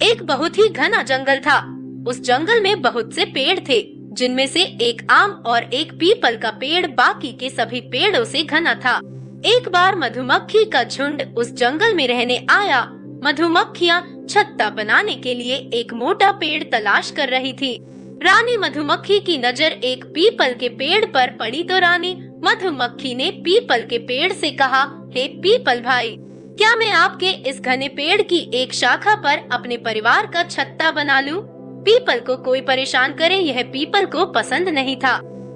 एक बहुत ही घना जंगल था। उस जंगल में बहुत से पेड़ थे, जिनमें से एक आम और एक पीपल का पेड़ बाकी के सभी पेड़ों से घना था। एक बार मधुमक्खी का झुंड उस जंगल में रहने आया। मधुमक्खियाँ छत्ता बनाने के लिए एक मोटा पेड़ तलाश कर रही थी। रानी मधुमक्खी की नजर एक पीपल के पेड़ पर पड़ी तो रानी मधुमक्खी ने पीपल के पेड़ से कहा, हे पीपल भाई, क्या मैं आपके इस घने पेड़ की एक शाखा पर अपने परिवार का छत्ता बना लूं? पीपल को कोई परेशान करे, यह पीपल को पसंद नहीं था।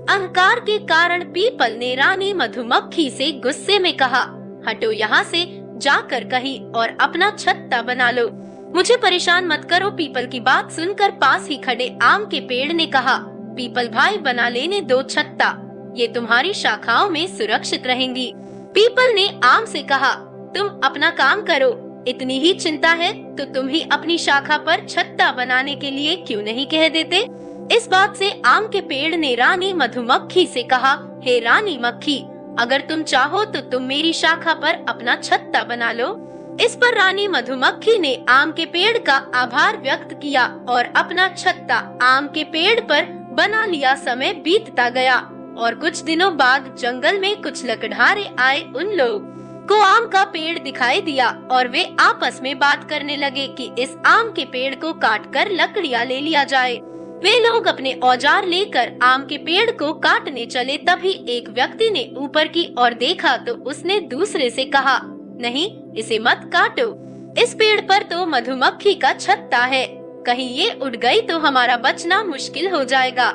अहंकार के कारण पीपल ने रानी मधुमक्खी से गुस्से में कहा, हटो यहाँ से, जाकर कहीं और अपना छत्ता बना लो, मुझे परेशान मत करो। पीपल की बात सुनकर पास ही खड़े आम के पेड़ ने कहा, पीपल भाई, बना लेने दो छत्ता, ये तुम्हारी शाखाओं में सुरक्षित रहेंगी। पीपल ने आम से कहा, तुम अपना काम करो, इतनी ही चिंता है तो तुम ही अपनी शाखा पर छत्ता बनाने के लिए क्यों नहीं कह देते? इस बात से आम के पेड़ ने रानी मधुमक्खी से कहा, हे रानी मक्खी, अगर तुम चाहो तो तुम मेरी शाखा पर अपना छत्ता बना लो। इस पर रानी मधुमक्खी ने आम के पेड़ का आभार व्यक्त किया और अपना छत्ता आम के पेड़ पर बना लिया। समय बीतता गया और कुछ दिनों बाद जंगल में कुछ लकड़हारे आए। उन लोग को आम का पेड़ दिखाई दिया और वे आपस में बात करने लगे कि इस आम के पेड़ को काटकर लकड़ियाँ ले लिया जाए। वे लोग अपने औजार लेकर आम के पेड़ को काटने चले। तभी एक व्यक्ति ने ऊपर की ओर देखा तो उसने दूसरे से कहा, नहीं, इसे मत काटो, इस पेड़ पर तो मधुमक्खी का छत्ता है, कहीं ये उड़ गई तो हमारा बचना मुश्किल हो जाएगा।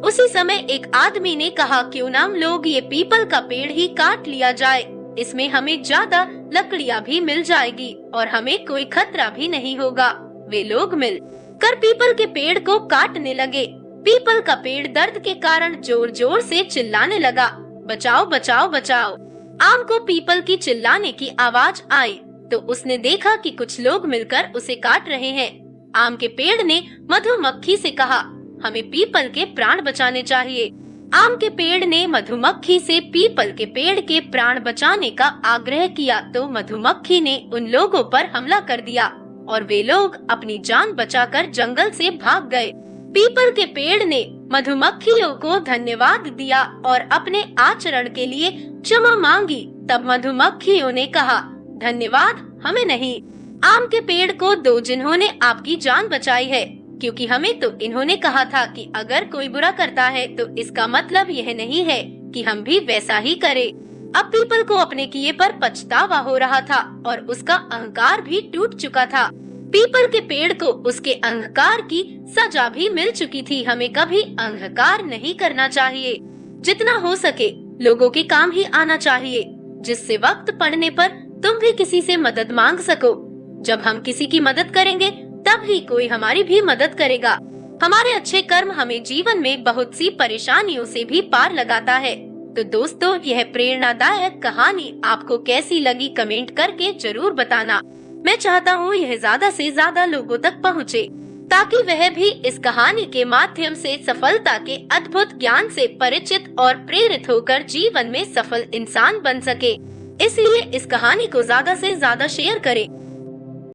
उसी समय एक आदमी ने कहा, क्यों ना हम लोग ये पीपल का पेड़ ही काट लिया जाए, इसमें हमें ज्यादा लकड़ियाँ भी मिल जाएगी और हमें कोई खतरा भी नहीं होगा। वे लोग मिल कर पीपल के पेड़ को काटने लगे। पीपल का पेड़ दर्द के कारण जोर जोर से चिल्लाने लगा, बचाओ बचाओ बचाओ। आम को पीपल की चिल्लाने की आवाज आई तो उसने देखा कि कुछ लोग मिलकर उसे काट रहे हैं। आम के पेड़ ने मधुमक्खी से कहा, हमें पीपल के प्राण बचाने चाहिए। आम के पेड़ ने मधुमक्खी से पीपल के पेड़ के प्राण बचाने का आग्रह किया तो मधुमक्खी ने उन लोगों पर हमला कर दिया और वे लोग अपनी जान बचाकर जंगल से भाग गए। पीपल के पेड़ ने मधुमक्खियों को धन्यवाद दिया और अपने आचरण के लिए क्षमा मांगी। तब मधुमक्खियों ने कहा, धन्यवाद हमें नहीं, आम के पेड़ को दो जिन्होंने आपकी जान बचाई है, क्योंकि हमें तो इन्होंने कहा था कि अगर कोई बुरा करता है तो इसका मतलब यह नहीं है कि हम भी वैसा ही करें। अब पीपल को अपने किए पर पछतावा हो रहा था और उसका अहंकार भी टूट चुका था। पीपल के पेड़ को उसके अहंकार की सजा भी मिल चुकी थी। हमें कभी अहंकार नहीं करना चाहिए। जितना हो सके लोगों के काम ही आना चाहिए, जिससे वक्त पड़ने पर तुम भी किसी से मदद मांग सको। जब हम किसी की मदद करेंगे तब ही कोई हमारी भी मदद करेगा। हमारे अच्छे कर्म हमें जीवन में बहुत सी परेशानियों से भी पार लगाता है। तो दोस्तों, यह प्रेरणादायक कहानी आपको कैसी लगी कमेंट करके जरूर बताना। मैं चाहता हूँ यह ज्यादा से ज्यादा लोगों तक पहुँचे, ताकि वह भी इस कहानी के माध्यम से सफलता के अद्भुत ज्ञान से परिचित और प्रेरित होकर जीवन में सफल इंसान बन सके। इसलिए इस कहानी को ज्यादा से ज्यादा शेयर करें